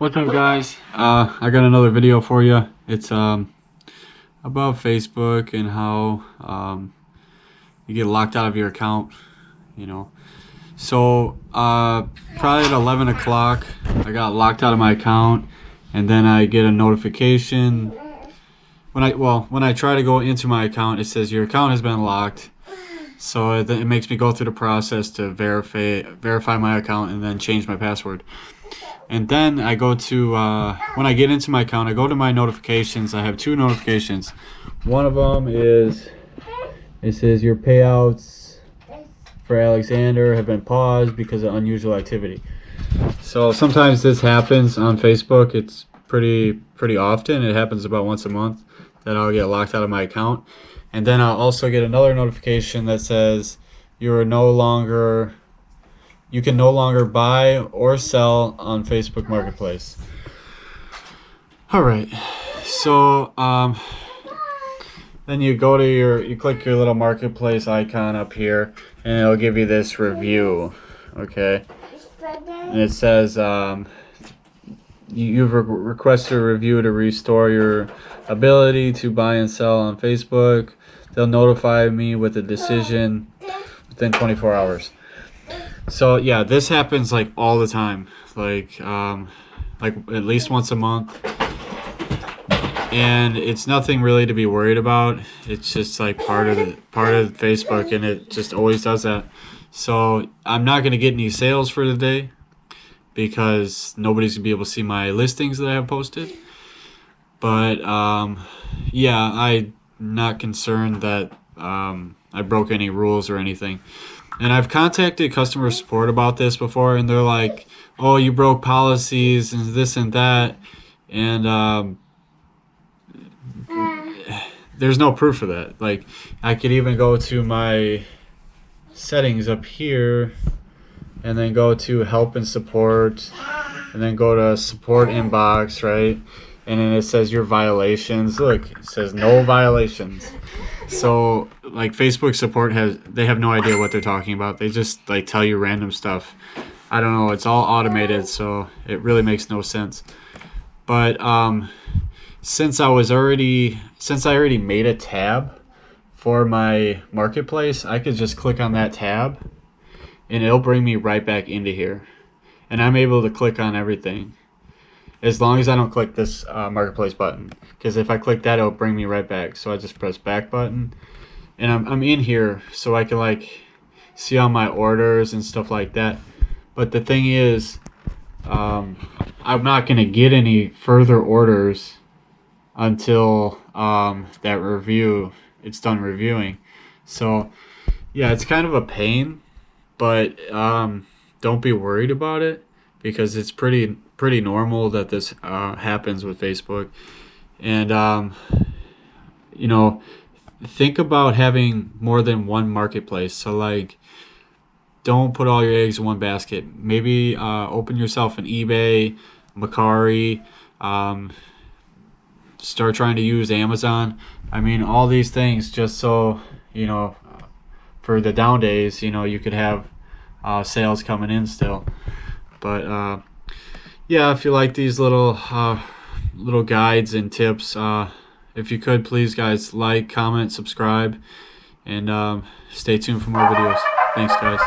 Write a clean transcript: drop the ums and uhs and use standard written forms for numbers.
What's up, guys? I got another video for you. It's about Facebook and how you get locked out of your account, you know. So probably at 11 o'clock I got locked out of my account, and then I get a notification when I try to go into my account. It says your account has been locked. So it makes me go through the process to verify my account and then change my password. And then I go to, when I get into my account, I go to my notifications. I have two notifications. One of them is, it says your payouts for Alexander have been paused because of unusual activity. So sometimes this happens on Facebook. It's pretty often. It happens about once a month that I'll get locked out of my account. And then I'll also get another notification that says you can no longer buy or sell on Facebook Marketplace. All right, so then you go to you click your little marketplace icon up here, and it'll give you this review. Okay, and it says you've requested a review to restore your ability to buy and sell on Facebook. They'll notify me with a decision within 24 hours. So yeah, this happens like all the time, like at least once a month, and it's nothing really to be worried about. It's just like part of Facebook, and it just always does that. So I'm not gonna get any sales for today because nobody's gonna be able to see my listings that I have posted. But yeah, I'm not concerned that I broke any rules or anything. And I've contacted customer support about this before, and they're like, oh, you broke policies and this and that. And there's no proof of that. Like, I could even go to my settings up here and then go to help and support, and then go to support inbox, right? And then it says your violations. Look, it says no violations. So like Facebook support they have no idea what they're talking about. They just like tell you random stuff. I don't know, it's all automated, so it really makes no sense. But since I already made a tab for my marketplace, I could just click on that tab and it'll bring me right back into here. And I'm able to click on everything, as long as I don't click this marketplace button, because if I click that, it'll bring me right back. So I just press back button, and I'm in here, so I can like see all my orders and stuff like that. But the thing is, I'm not gonna get any further orders until it's done reviewing. So yeah, it's kind of a pain, but don't be worried about it, because it's pretty normal that this happens with Facebook. And you know, think about having more than one marketplace. So like, don't put all your eggs in one basket. Maybe open yourself an eBay, Mercari, start trying to use Amazon. I mean, all these things, just so you know, for the down days, you know, you could have sales coming in still. But yeah, if you like these little guides and tips, if you could, please guys, like, comment, subscribe, and stay tuned for more videos. Thanks, guys.